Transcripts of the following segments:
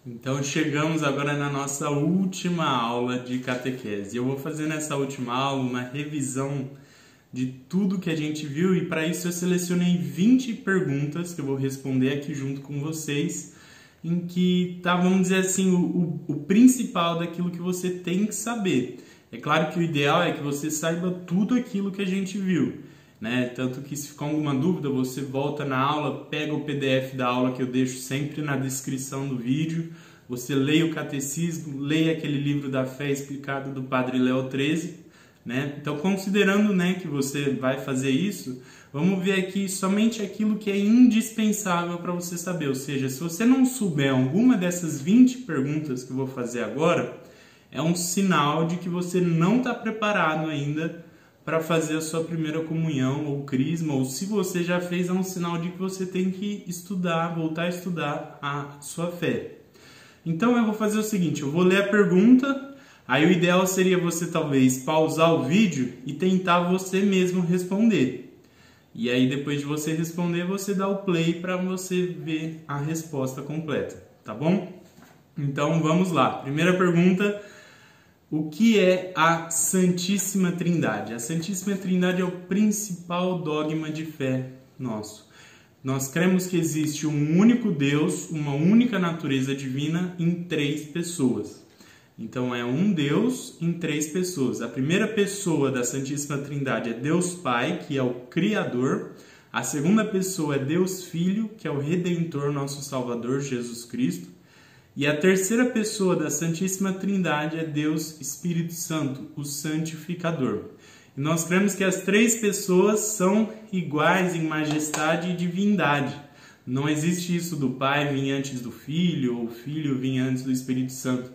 Então chegamos agora na nossa última aula de catequese. Eu vou fazer nessa última aula uma revisão de tudo que a gente viu e para isso eu selecionei 20 perguntas que eu vou responder aqui junto com vocês, em que tá, vamos dizer assim, o principal daquilo que você tem que saber. É claro que o ideal é que você saiba tudo aquilo que a gente viu, né? Tanto que se ficar alguma dúvida, você volta na aula, pega o PDF da aula que eu deixo sempre na descrição do vídeo, você leia o catecismo, leia aquele livro da fé explicado do Padre Léo XIII, né? Então, considerando, né, que você vai fazer isso, vamos ver aqui somente aquilo que é indispensável para você saber. Ou seja, se você não souber alguma dessas 20 perguntas que eu vou fazer agora, é um sinal de que você não está preparado ainda para fazer a sua primeira comunhão ou crisma, ou se você já fez, é um sinal de que você tem que estudar, voltar a estudar a sua fé. Então eu vou fazer o seguinte, eu vou ler a pergunta, aí o ideal seria você talvez pausar o vídeo e tentar você mesmo responder. E aí depois de você responder, você dá o play para você ver a resposta completa, tá bom? Então vamos lá, primeira pergunta. O que é a Santíssima Trindade? A Santíssima Trindade é o principal dogma de fé nosso. Nós cremos que existe um único Deus, uma única natureza divina em 3 pessoas. Então é um Deus em 3 pessoas. A primeira pessoa da Santíssima Trindade é Deus Pai, que é o Criador. A segunda pessoa é Deus Filho, que é o Redentor, nosso Salvador, Jesus Cristo. E a terceira pessoa da Santíssima Trindade é Deus Espírito Santo, o Santificador. E nós cremos que as 3 pessoas são iguais em majestade e divindade. Não existe isso do Pai vir antes do Filho, ou o Filho vir antes do Espírito Santo.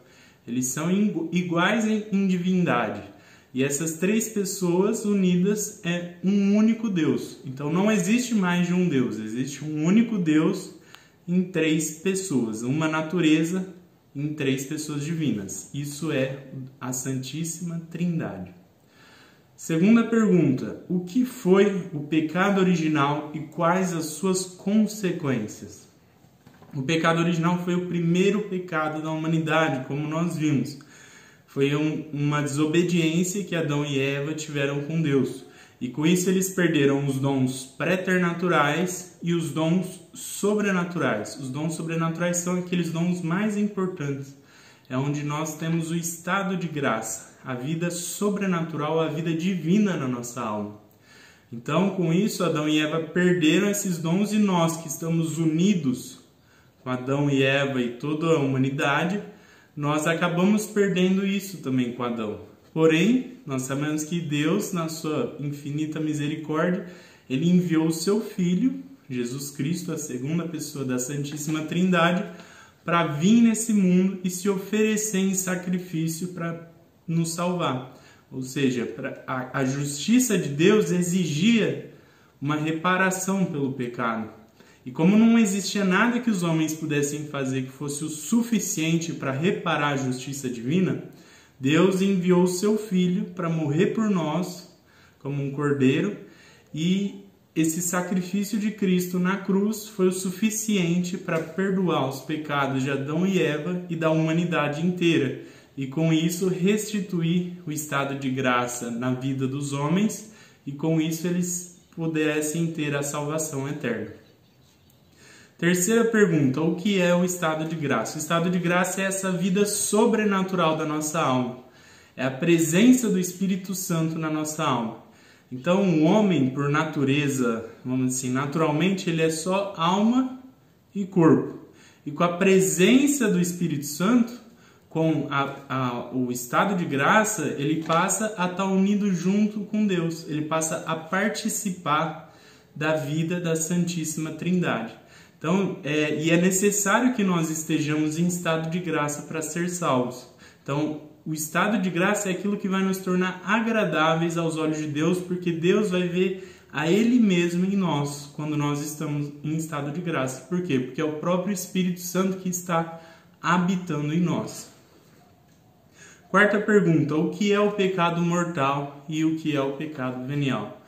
Eles são iguais em divindade. E essas 3 pessoas unidas é um único Deus. Então não existe mais de um Deus, existe um único Deus em 3 pessoas, uma natureza em 3 pessoas divinas. Isso é a Santíssima Trindade. Segunda pergunta, o que foi o pecado original e quais as suas consequências? O pecado original foi o primeiro pecado da humanidade, como nós vimos. Foi uma desobediência que Adão e Eva tiveram com Deus. E com isso eles perderam os dons preternaturais e os dons sobrenaturais. Os dons sobrenaturais são aqueles dons mais importantes. É onde nós temos o estado de graça, a vida sobrenatural, a vida divina na nossa alma. Então, com isso, Adão e Eva perderam esses dons e nós que estamos unidos com Adão e Eva e toda a humanidade, nós acabamos perdendo isso também com Adão. Porém, nós sabemos que Deus, na sua infinita misericórdia, Ele enviou o seu Filho, Jesus Cristo, a segunda pessoa da Santíssima Trindade, para vir nesse mundo e se oferecer em sacrifício para nos salvar. Ou seja, a justiça de Deus exigia uma reparação pelo pecado. E como não existia nada que os homens pudessem fazer que fosse o suficiente para reparar a justiça divina, Deus enviou o seu Filho para morrer por nós, como um cordeiro, e esse sacrifício de Cristo na cruz foi o suficiente para perdoar os pecados de Adão e Eva e da humanidade inteira, e com isso restituir o estado de graça na vida dos homens, e com isso eles pudessem ter a salvação eterna. Terceira pergunta, o que é o estado de graça? O estado de graça é essa vida sobrenatural da nossa alma. É a presença do Espírito Santo na nossa alma. Então, o homem, por natureza, vamos dizer assim, naturalmente, ele é só alma e corpo. E com a presença do Espírito Santo, com o estado de graça, ele passa a estar unido junto com Deus. Ele passa a participar da vida da Santíssima Trindade. Então, é necessário que nós estejamos em estado de graça para ser salvos. Então, o estado de graça é aquilo que vai nos tornar agradáveis aos olhos de Deus, porque Deus vai ver a Ele mesmo em nós, quando nós estamos em estado de graça. Por quê? Porque é o próprio Espírito Santo que está habitando em nós. Quarta pergunta, o que é o pecado mortal e o que é o pecado venial?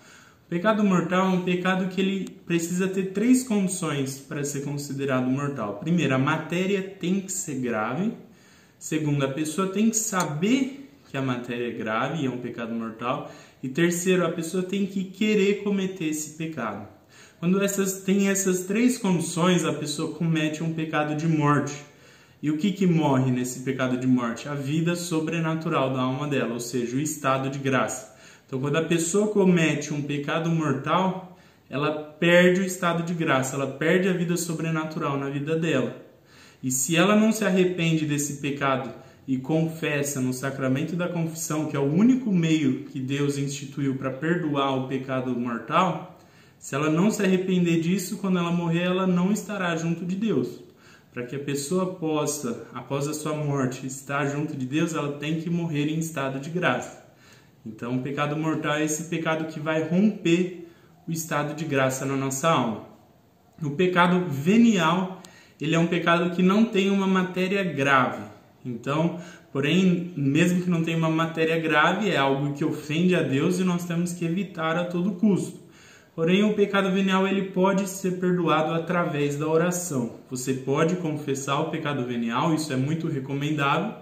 O pecado mortal é um pecado que ele precisa ter 3 condições para ser considerado mortal. Primeiro, a matéria tem que ser grave. Segundo, a pessoa tem que saber que a matéria é grave e é um pecado mortal. E terceiro, a pessoa tem que querer cometer esse pecado. Quando tem essas 3 condições, a pessoa comete um pecado de morte. E o que morre nesse pecado de morte? A vida sobrenatural da alma dela, ou seja, o estado de graça. Então, quando a pessoa comete um pecado mortal, ela perde o estado de graça, ela perde a vida sobrenatural na vida dela. E se ela não se arrepende desse pecado e confessa no sacramento da confissão, que é o único meio que Deus instituiu para perdoar o pecado mortal, se ela não se arrepender disso, quando ela morrer, ela não estará junto de Deus. Para que a pessoa possa, após a sua morte, estar junto de Deus, ela tem que morrer em estado de graça. Então, o pecado mortal é esse pecado que vai romper o estado de graça na nossa alma. O pecado venial, ele é um pecado que não tem uma matéria grave. Então, porém, mesmo que não tenha uma matéria grave, é algo que ofende a Deus e nós temos que evitar a todo custo. Porém, o pecado venial ele pode ser perdoado através da oração. Você pode confessar o pecado venial, isso é muito recomendável,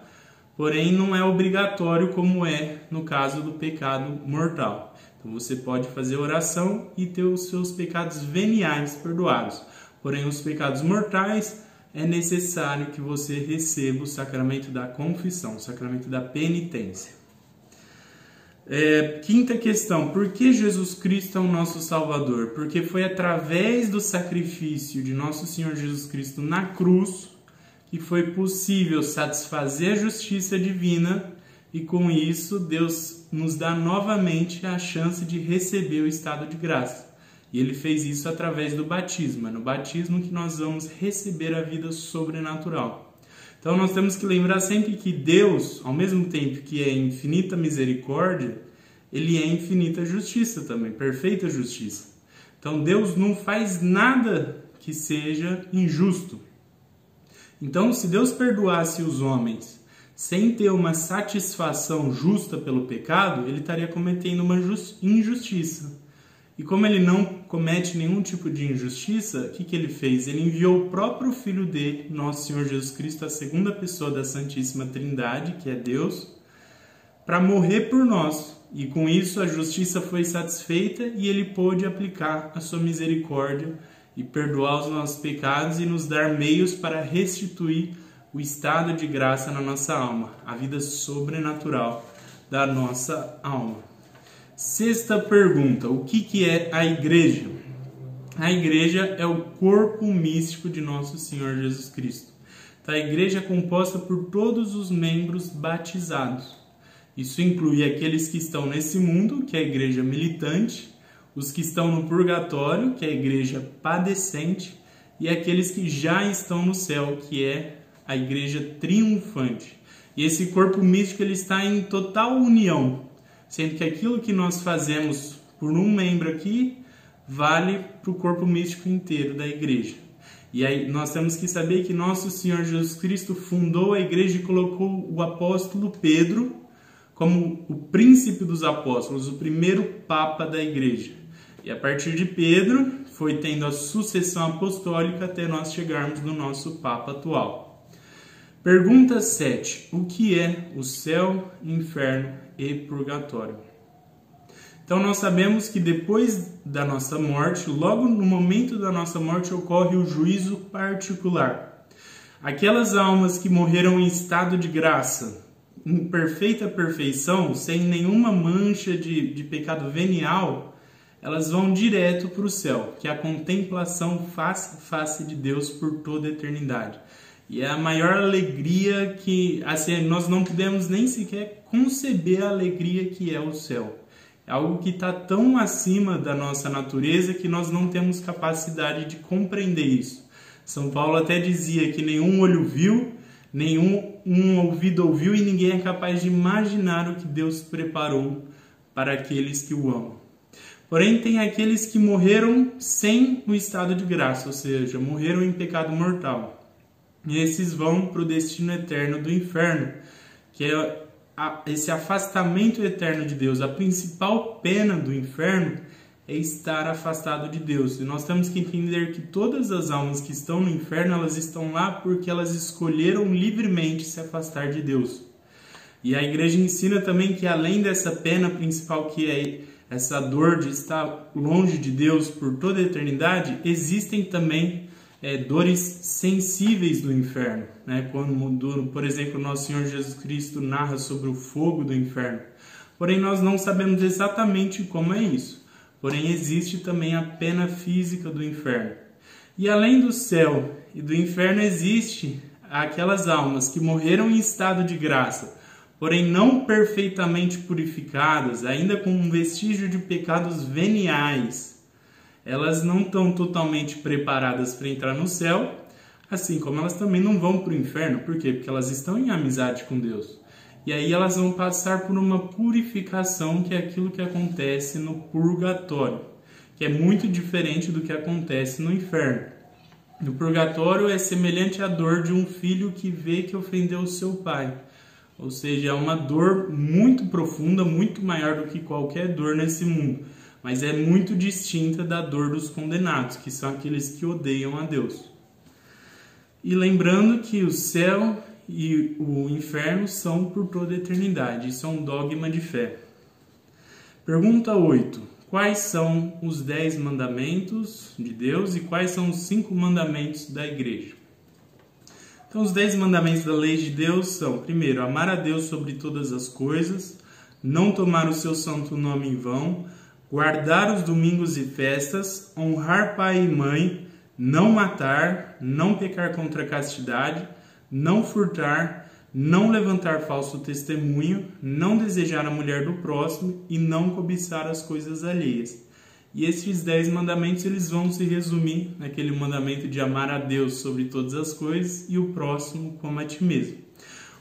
porém não é obrigatório como é no caso do pecado mortal. Então você pode fazer oração e ter os seus pecados veniais perdoados. Porém, os pecados mortais é necessário que você receba o sacramento da confissão, o sacramento da penitência. Quinta questão, por que Jesus Cristo é o nosso Salvador? Porque foi através do sacrifício de nosso Senhor Jesus Cristo na cruz que foi possível satisfazer a justiça divina e com isso Deus nos dá novamente a chance de receber o estado de graça. E ele fez isso através do batismo, é no batismo que nós vamos receber a vida sobrenatural. Então nós temos que lembrar sempre que Deus, ao mesmo tempo que é infinita misericórdia, ele é infinita justiça também, perfeita justiça. Então Deus não faz nada que seja injusto. Então, se Deus perdoasse os homens sem ter uma satisfação justa pelo pecado, ele estaria cometendo uma injustiça. E como ele não comete nenhum tipo de injustiça, o que ele fez? Ele enviou o próprio Filho dele, nosso Senhor Jesus Cristo, a segunda pessoa da Santíssima Trindade, que é Deus, para morrer por nós. E com isso a justiça foi satisfeita e ele pôde aplicar a sua misericórdia e perdoar os nossos pecados e nos dar meios para restituir o estado de graça na nossa alma, a vida sobrenatural da nossa alma. Sexta pergunta, o que é a igreja? A igreja é o corpo místico de nosso Senhor Jesus Cristo. Então, a igreja é composta por todos os membros batizados. Isso inclui aqueles que estão nesse mundo, que é a igreja militante, os que estão no purgatório, que é a igreja padecente, e aqueles que já estão no céu, que é a igreja triunfante. E esse corpo místico ele está em total união, sendo que aquilo que nós fazemos por um membro aqui vale para o corpo místico inteiro da igreja. E aí nós temos que saber que nosso Senhor Jesus Cristo fundou a igreja e colocou o apóstolo Pedro como o príncipe dos apóstolos, o primeiro papa da igreja. E a partir de Pedro foi tendo a sucessão apostólica até nós chegarmos no nosso papa atual. Pergunta 7. O que é o céu, inferno e purgatório? Então nós sabemos que depois da nossa morte, logo no momento da nossa morte, ocorre o juízo particular. Aquelas almas que morreram em estado de graça, em perfeita perfeição, sem nenhuma mancha de pecado venial, elas vão direto para o céu, que é a contemplação face a face de Deus por toda a eternidade. E é a maior alegria que, assim, nós não podemos nem sequer conceber a alegria que é o céu. É algo que está tão acima da nossa natureza que nós não temos capacidade de compreender isso. São Paulo até dizia que nenhum olho viu, nenhum ouvido ouviu e ninguém é capaz de imaginar o que Deus preparou para aqueles que o amam. Porém, tem aqueles que morreram sem o estado de graça, ou seja, morreram em pecado mortal. E esses vão para o destino eterno do inferno, que é esse afastamento eterno de Deus. A principal pena do inferno é estar afastado de Deus. E nós temos que entender que todas as almas que estão no inferno, elas estão lá porque elas escolheram livremente se afastar de Deus. E a igreja ensina também que além dessa pena principal, que é essa dor de estar longe de Deus por toda a eternidade, existem também dores sensíveis do inferno, né? Quando, por exemplo, nosso Senhor Jesus Cristo narra sobre o fogo do inferno. Porém, nós não sabemos exatamente como é isso. Porém, existe também a pena física do inferno. E além do céu e do inferno, existe aquelas almas que morreram em estado de graça, porém não perfeitamente purificadas, ainda com um vestígio de pecados veniais. Elas não estão totalmente preparadas para entrar no céu, assim como elas também não vão para o inferno. Por quê? Porque elas estão em amizade com Deus. E aí elas vão passar por uma purificação, que é aquilo que acontece no purgatório, que é muito diferente do que acontece no inferno. No purgatório é semelhante à dor de um filho que vê que ofendeu o seu pai. Ou seja, é uma dor muito profunda, muito maior do que qualquer dor nesse mundo. Mas é muito distinta da dor dos condenados, que são aqueles que odeiam a Deus. E lembrando que o céu e o inferno são por toda a eternidade. Isso é um dogma de fé. Pergunta 8. Quais são os 10 mandamentos de Deus e quais são os 5 mandamentos da igreja? Então, os 10 mandamentos da lei de Deus são: primeiro, amar a Deus sobre todas as coisas, não tomar o seu santo nome em vão, guardar os domingos e festas, honrar pai e mãe, não matar, não pecar contra a castidade, não furtar, não levantar falso testemunho, não desejar a mulher do próximo e não cobiçar as coisas alheias. E esses 10 mandamentos, eles vão se resumir naquele mandamento de amar a Deus sobre todas as coisas e o próximo como a ti mesmo.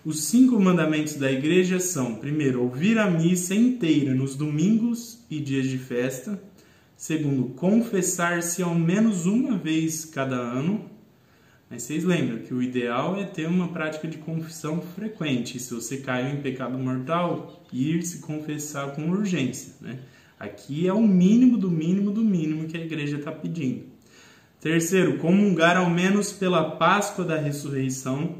Os 5 mandamentos da igreja são: primeiro, ouvir a missa inteira nos domingos e dias de festa. Segundo, confessar-se ao menos uma vez cada ano. Mas vocês lembram que o ideal é ter uma prática de confissão frequente. Se você caiu em pecado mortal, ir se confessar com urgência, né? Aqui é o mínimo do mínimo do mínimo que a igreja está pedindo. Terceiro, comungar ao menos pela Páscoa da Ressurreição.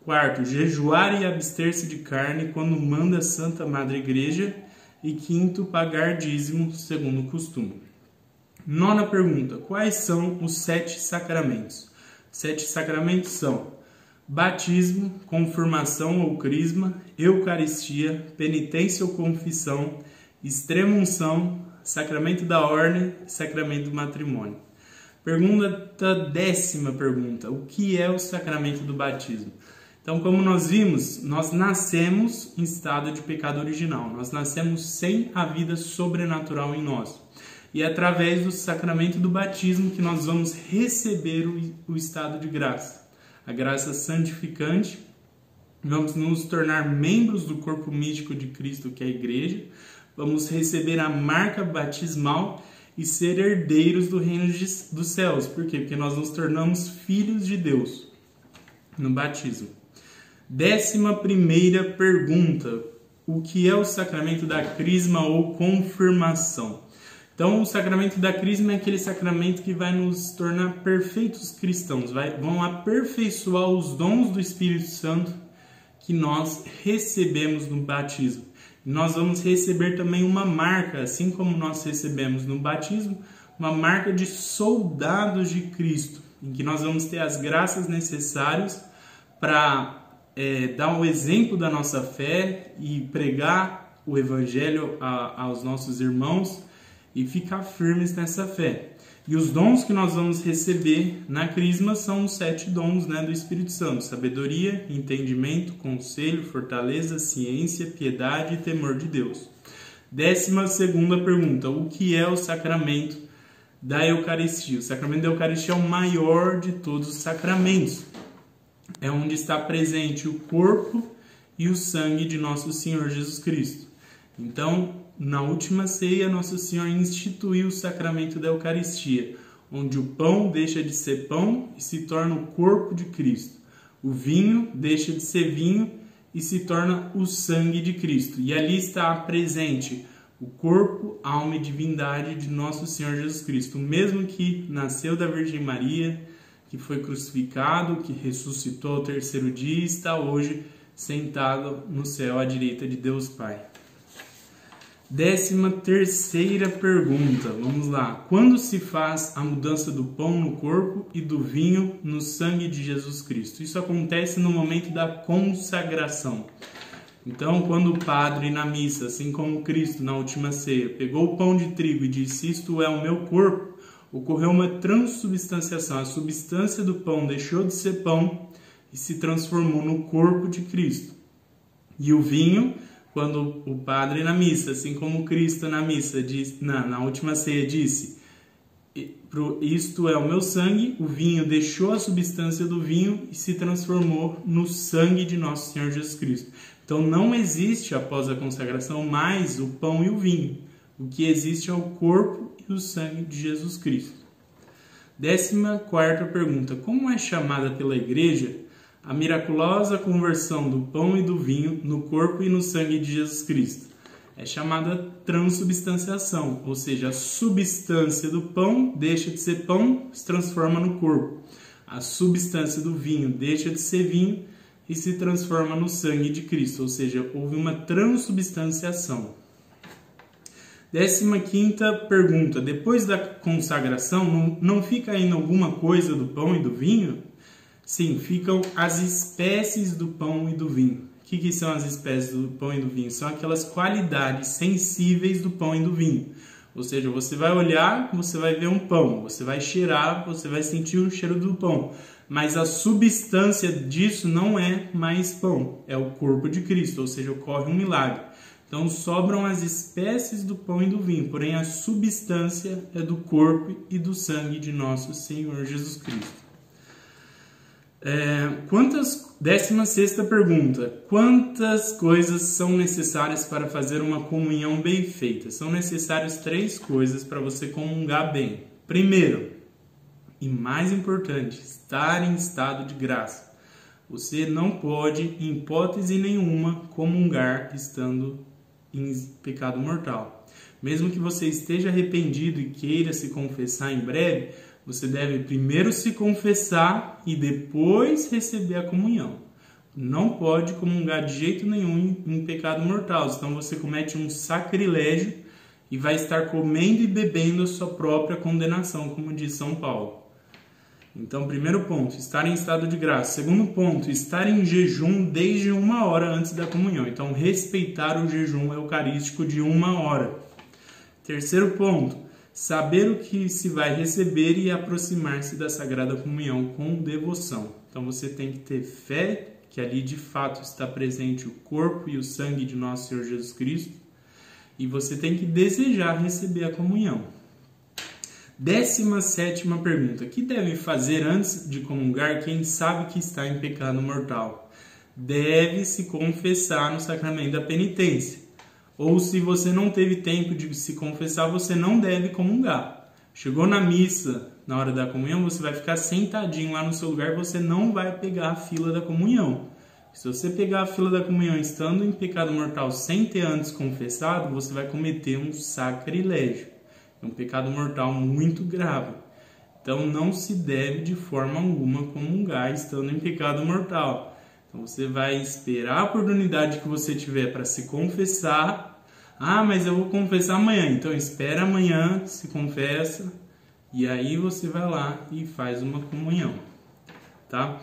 Quarto, jejuar e abster-se de carne quando manda a Santa Madre Igreja. E quinto, pagar dízimo segundo o costume. Nona pergunta: quais são os 7 sacramentos? 7 sacramentos são: batismo, confirmação ou crisma, eucaristia, penitência ou confissão, extrema-unção, sacramento da ordem, sacramento do matrimônio. Décima pergunta: o que é o sacramento do batismo? Então, como nós vimos, nós nascemos em estado de pecado original. Nós nascemos sem a vida sobrenatural em nós. E é através do sacramento do batismo que nós vamos receber o estado de graça. A graça santificante. Vamos nos tornar membros do corpo místico de Cristo, que é a igreja. Vamos receber a marca batismal e ser herdeiros do reino dos céus. Por quê? Porque nós nos tornamos filhos de Deus no batismo. 11ª pergunta: o que é o sacramento da crisma ou confirmação? Então, o sacramento da crisma é aquele sacramento que vai nos tornar perfeitos cristãos, vão aperfeiçoar os dons do Espírito Santo que nós recebemos no batismo. Nós vamos receber também uma marca, assim como nós recebemos no batismo, uma marca de soldados de Cristo, em que nós vamos ter as graças necessárias para dar um exemplo da nossa fé e pregar o Evangelho aos nossos irmãos e ficar firmes nessa fé. E os dons que nós vamos receber na crisma são os 7 dons, né, do Espírito Santo: sabedoria, entendimento, conselho, fortaleza, ciência, piedade e temor de Deus. 12ª pergunta: o que é o sacramento da Eucaristia? O sacramento da Eucaristia é o maior de todos os sacramentos. É onde está presente o corpo e o sangue de nosso Senhor Jesus Cristo. Então, na última ceia, Nosso Senhor instituiu o sacramento da Eucaristia, onde o pão deixa de ser pão e se torna o corpo de Cristo. O vinho deixa de ser vinho e se torna o sangue de Cristo. E ali está presente o corpo, alma e divindade de nosso Senhor Jesus Cristo, o mesmo que nasceu da Virgem Maria, que foi crucificado, que ressuscitou ao terceiro dia e está hoje sentado no céu à direita de Deus Pai. 13ª pergunta, vamos lá. Quando se faz a mudança do pão no corpo e do vinho no sangue de Jesus Cristo? Isso acontece no momento da consagração. Então, quando o padre na missa, assim como Cristo na última ceia, pegou o pão de trigo e disse: "Isto é o meu corpo", ocorreu uma transubstanciação. A substância do pão deixou de ser pão e se transformou no corpo de Cristo. E o vinho, quando o padre na missa, assim como Cristo na missa, na última ceia disse: "Isto é o meu sangue", o vinho deixou a substância do vinho e se transformou no sangue de nosso Senhor Jesus Cristo. Então não existe após a consagração mais o pão e o vinho. O que existe é o corpo e o sangue de Jesus Cristo. 14ª pergunta. Como é chamada pela Igreja a miraculosa conversão do pão e do vinho no corpo e no sangue de Jesus Cristo? É chamada transubstanciação, ou seja, a substância do pão deixa de ser pão e se transforma no corpo. A substância do vinho deixa de ser vinho e se transforma no sangue de Cristo, ou seja, houve uma transubstanciação. 15ª pergunta. Depois da consagração, não fica ainda alguma coisa do pão e do vinho? Sim, ficam as espécies do pão e do vinho. O que são as espécies do pão e do vinho? São aquelas qualidades sensíveis do pão e do vinho. Ou seja, você vai olhar, você vai ver um pão, você vai cheirar, você vai sentir o cheiro do pão. Mas a substância disso não é mais pão, é o corpo de Cristo, ou seja, ocorre um milagre. Então sobram as espécies do pão e do vinho, porém a substância é do corpo e do sangue de nosso Senhor Jesus Cristo. 16ª pergunta. Quantas coisas são necessárias para fazer uma comunhão bem feita? São necessárias 3 coisas para você comungar bem. Primeiro, e mais importante, estar em estado de graça. Você não pode, em hipótese nenhuma, comungar estando em pecado mortal. Mesmo que você esteja arrependido e queira se confessar em breve, você deve primeiro se confessar e depois receber a comunhão. Não pode comungar de jeito nenhum em pecado mortal, senão você comete um sacrilégio e vai estar comendo e bebendo a sua própria condenação, como diz São Paulo. Então, primeiro ponto, estar em estado de graça. Segundo ponto, estar em jejum desde 1 hora antes da comunhão. Então, respeitar o jejum eucarístico de 1 hora. Terceiro ponto, saber o que se vai receber e aproximar-se da Sagrada Comunhão com devoção. Então, você tem que ter fé que ali de fato está presente o corpo e o sangue de nosso Senhor Jesus Cristo. E você tem que desejar receber a comunhão. 17ª pergunta. O que deve fazer antes de comungar quem sabe que está em pecado mortal? Deve se confessar no sacramento da penitência. Ou se você não teve tempo de se confessar, você não deve comungar. Chegou na missa, na hora da comunhão, você vai ficar sentadinho lá no seu lugar, você não vai pegar a fila da comunhão. Se você pegar a fila da comunhão estando em pecado mortal sem ter antes confessado, você vai cometer um sacrilégio. É um pecado mortal muito grave. Então não se deve de forma alguma comungar estando em pecado mortal. Então você vai esperar a oportunidade que você tiver para se confessar. Ah, mas eu vou confessar amanhã. Então espera amanhã, se confessa e aí você vai lá e faz uma comunhão. Tá?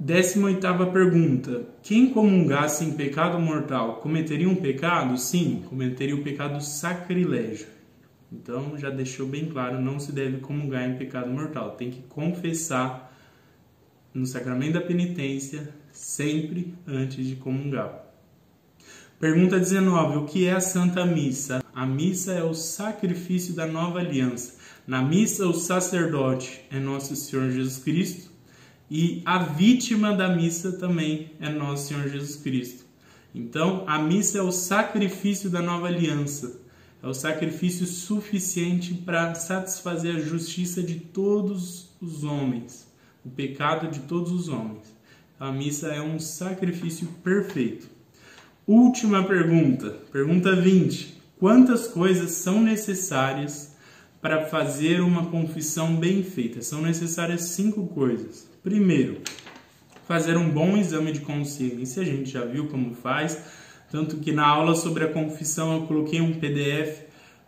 18ª pergunta. Quem comungasse em pecado mortal cometeria um pecado? Sim, cometeria o pecado sacrilégio. Então já deixou bem claro, não se deve comungar em pecado mortal. Tem que confessar no sacramento da penitência sempre antes de comungar. Pergunta 19. O que é a Santa Missa? A missa é o sacrifício da nova aliança. Na missa o sacerdote é nosso Senhor Jesus Cristo. E a vítima da missa também é nosso Senhor Jesus Cristo. Então, a missa é o sacrifício da nova aliança. É o sacrifício suficiente para satisfazer a justiça de todos os homens. O pecado de todos os homens. A missa é um sacrifício perfeito. Última pergunta, pergunta 20. Quantas coisas são necessárias para fazer uma confissão bem feita? São necessárias 5 coisas. Primeiro, fazer um bom exame de consciência, a gente já viu como faz, tanto que na aula sobre a confissão eu coloquei um PDF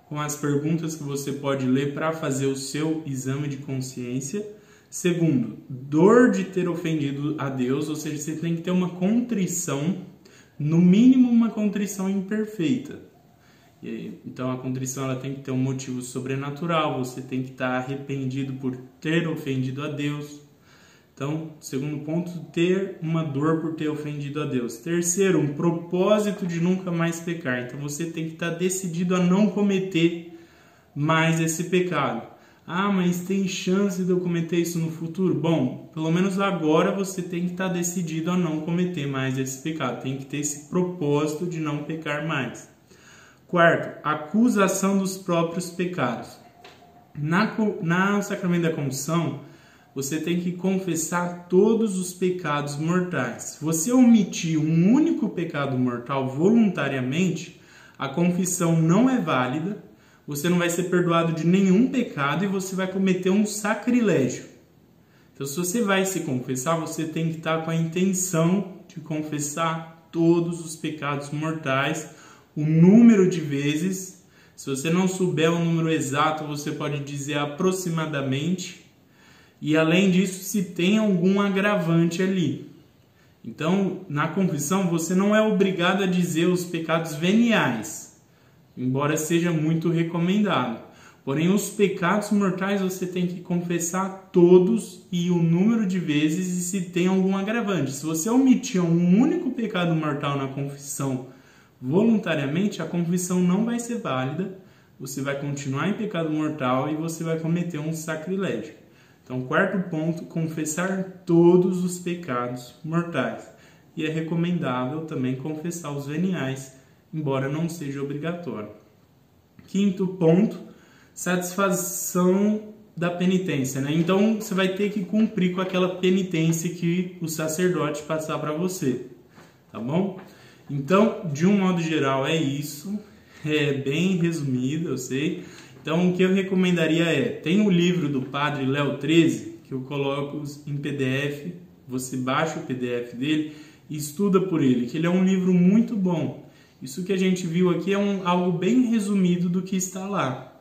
com as perguntas que você pode ler para fazer o seu exame de consciência. Segundo, dor de ter ofendido a Deus, ou seja, você tem que ter uma contrição, no mínimo uma contrição imperfeita. Então a contrição ela tem que ter um motivo sobrenatural, você tem que estar arrependido por ter ofendido a Deus. Então, segundo ponto, ter uma dor por ter ofendido a Deus. Terceiro, um propósito de nunca mais pecar. Então você tem que estar decidido a não cometer mais esse pecado. Ah, mas tem chance de eu cometer isso no futuro? Bom, pelo menos agora você tem que estar decidido a não cometer mais esse pecado. Tem que ter esse propósito de não pecar mais. Quarto, acusação dos próprios pecados. Na sacramento da confissão, você tem que confessar todos os pecados mortais. Se você omitir um único pecado mortal voluntariamente, a confissão não é válida, você não vai ser perdoado de nenhum pecado e você vai cometer um sacrilégio. Então, se você vai se confessar, você tem que estar com a intenção de confessar todos os pecados mortais, o número de vezes. Se você não souber o número exato, você pode dizer aproximadamente. E além disso, se tem algum agravante ali. Então, na confissão, você não é obrigado a dizer os pecados veniais, embora seja muito recomendado. Porém, os pecados mortais você tem que confessar todos e o número de vezes e se tem algum agravante. Se você omitir um único pecado mortal na confissão voluntariamente, a confissão não vai ser válida, você vai continuar em pecado mortal e você vai cometer um sacrilégio. Então, quarto ponto, confessar todos os pecados mortais. E é recomendável também confessar os veniais, embora não seja obrigatório. Quinto ponto, satisfação da penitência, né? Então, você vai ter que cumprir com aquela penitência que o sacerdote passar para você, tá bom? Então, de um modo geral, é isso. É bem resumido, eu sei. Então, o que eu recomendaria tem o livro do Padre Léo 13, que eu coloco em PDF, você baixa o PDF dele e estuda por ele, que ele é um livro muito bom. Isso que a gente viu aqui é algo bem resumido do que está lá.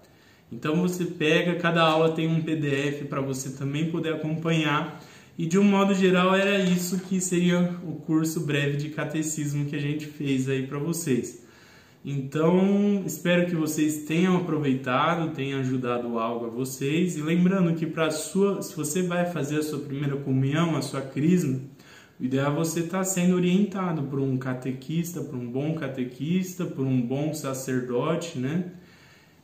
Então, você pega, cada aula tem um PDF para você também poder acompanhar. E, de um modo geral, era isso que seria o curso breve de catecismo que a gente fez aí para vocês. Então, espero que vocês tenham aproveitado, tenham ajudado algo a vocês. E lembrando que se você vai fazer a sua primeira comunhão, a sua crisma, o ideal é você estar sendo orientado por um catequista, por um bom catequista, por um bom sacerdote, né?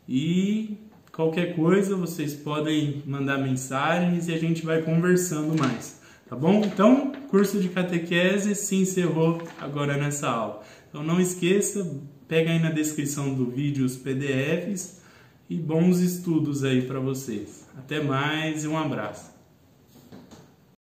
E qualquer coisa, vocês podem mandar mensagens e a gente vai conversando mais, tá bom? Então, curso de catequese se encerrou agora nessa aula. Então, não esqueça, pega aí na descrição do vídeo os PDFs e bons estudos aí para vocês. Até mais e um abraço.